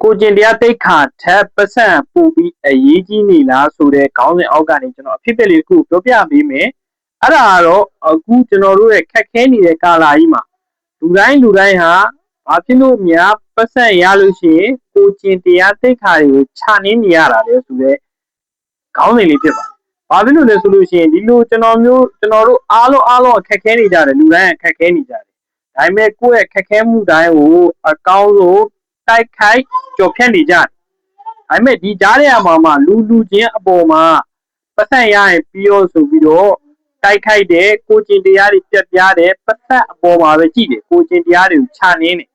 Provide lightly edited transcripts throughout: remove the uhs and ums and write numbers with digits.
ကိုကျင်တရားတိတ်ခါထက်ပတ်စံပူပြီးအရေးကြီးနေလားဆိုတဲ့ခေါင်းစဉ်အောက်ကနေကျွန်တော်အဖြစ်အပျက်လေးတစ်ခုပြောပြပေးမယ်အဲ့ဒါကတော့အခုကျွန်တော်တို့ရဲ့ခက်ခဲနေတဲ့ကာလကြီးမှာလူတိုင်းဟာဘာဖြစ်လို့များပတ်စံရလို့ရှိရင်ကိုကျင်တရားတိတ်ခါတွေကိုခြာနှင်းနေရတာလဲဆိုတဲ့ခေါင်းစဉ်လေးဖြစ်ပါတယ်ဘာဖြစ်လို့လဲဆိုလို့ရှိရင်ဒီလိုကျွန်တော်တို့အားလုံးအခက်ခဲနေကြတယ်လူတိုင်းအခက်ခဲနေကြတယ်ဒါပေမဲ့ကိုယ့်ရဲ့ခက်ခဲမှုတိုင်းကိုအကောင်းဆုံးတိုက်ခိုက်ကြော်ဖြတ်နေကြတယ်ဒါပေမဲ့ဒီကြားထဲမှာလူချင်းအပေါ်မှာပတ်စံရရင်ပြီးတော့ဆိုပြီးတော့တိုက်ခိုက်တယ်ကိုကျင်တရားတွေပြတ်ပြားတယ်ပတ်စံအပေါ်မှာပဲကြည့်တယ်ကိုကျင်တရားတွေကိုခြာနှင်းတယ်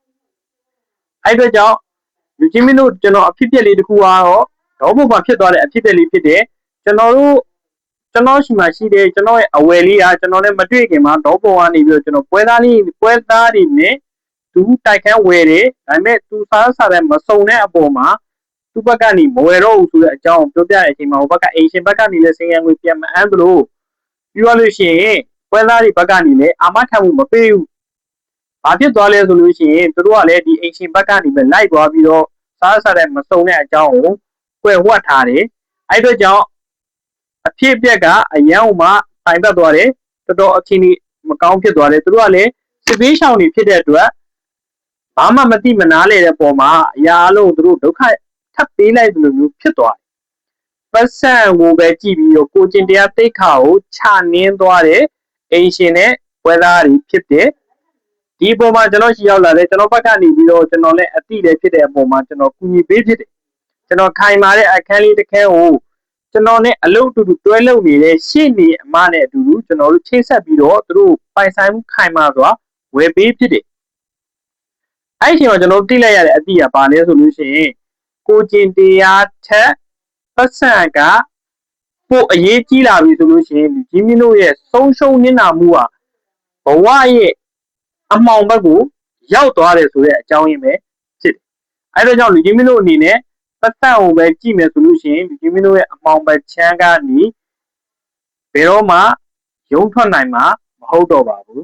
အဲ့အတွက်ကြောင့်လူချင်းမင်းတို့ကျွန်တော်အဖြစ်အပျက်လေးတစ်ခုကတော့တော့ဘုံမှာဖြစ်သွားတဲ့အဖြစ်အပျက်လေးဖြစ်တယ်ကျွန်တော်ရှိမှရှိတယ်ကျွန်တော်ရဲ့အဝယ်လေးကကျွန်တော်လည်းမတွေ့ခင်မှာတော့ဘုံကနေပြီးတော့ကျွန်တော်ပွဲသားတွေနဲ့သူတိုက်ခန်းဝယ်တယ်ဒါပေမဲ့သူစားတဲ့မစုံတဲ့အပေါ်မှာသူ့ဘက်ကနေမဝယ်တော့ဘူးဆိုတဲ့အကြောင်းပြောပြတဲ့အချိန်မှာဟိုဘက်ကအိမ်ရှင်ဘက်ကနေလည်းစင်ရံငွေပြန်မအမ်းသလိုပြီးတော့လို့ရှိရင်ပွဲသားတွေဘက်ကနေလည်းအာမခံမှုမပေးဘူးဘာဖြစ်သွားလဲဆိုလို့ရှိရင်သူတို့ကလည်းဒီအိမ်ရှင်ဘက်ကနေပဲလိုက်သွားပြီးတော့စားတဲ့မစုံတဲ့အကြောင်းကိုကွယ်ဝှက်ထားတယ်အဲ့အတွက်ကြောင့်အဖြစ်အပျက်ကအရန်ဥမှာတိုင်ပတ်သွားတယ်တော်တော်အခြေအနေမကောင်းဖြစ်သွားတယ်သူတို့ကလည်းစစ်ပေးရှောင်နေဖြစ်တဲ့အတွက်ဘာမှမသိမနာလေတဲ့ပုံမှာအရာအလုံးသူတို့ဒုက္ခထပ်ပေးလိုက်တယ်လို့မျိုးဖြစ်သွားတယ်ပတ်စံကိုပဲကြည့်ပြီးတော့ကိုကျင်တရားတိတ်ခါကိုခြာနှင်းသွားတယ်အိမ်ရှင်နဲ့ပွဲသားတွေဖြစ်တယ်ဒီပုံမှာကျွန်တော်ရှိရောက်လာတယ်ကျွန်တော်ဘက်ကနေပြီးတော့ကျွန်တော်လည်းအတိလည်းဖြစ်တဲ့အပေါ်မှာကျွန်တော်ကူညီပေးဖြစ်တယ်ကျွန်တော်ခိုင်မာတဲ့အခန်းလေးတစ်ခန်းကိုကျွန်တော်နဲ့အလုပ်အတူတူတွဲလုပ်နေတဲ့ရှေ့နေအမနဲ့အတူတူကျွန်တော်တို့ချိတ်ဆက်ပြီးတော့သူတို့ပိုင်ဆိုင်မှုခိုင်မာစွာဝယ်ပေးဖြစ်တယ်အဲ့ဒီမှာကျွန်တော်သိလိုက်ရတဲ့အတိအပါလဲဆိုလို့ရှိရင်ကိုကျင်တရားထက်ပတ်စံကပိုအရေးကြီးလာပြီဆိုလို့ရှိရင်ကြီးမင်းတို့ရဲ့ဆုံးရှုံးနေတာမှုကဘဝရဲ့အမှောင်ဘက်ကိုရောက်သွားတယ်ဆိုတဲ့အကြောင်းရင်းပဲဖြစ်တယ်အဲ့ဒါကြောင့်လူကြီးမင်းတို့အနေနဲ့ပတ်စံကိုပဲကြည့်မယ်ဆိုလို့ရှိရင်လူကြီးမင်းတို့ရဲ့အမှောင်ဘက်ချမ်းကနေဘယ်တော့မှရုံးထွက်နိုင်မှာမဟုတ်တော့ပါဘူး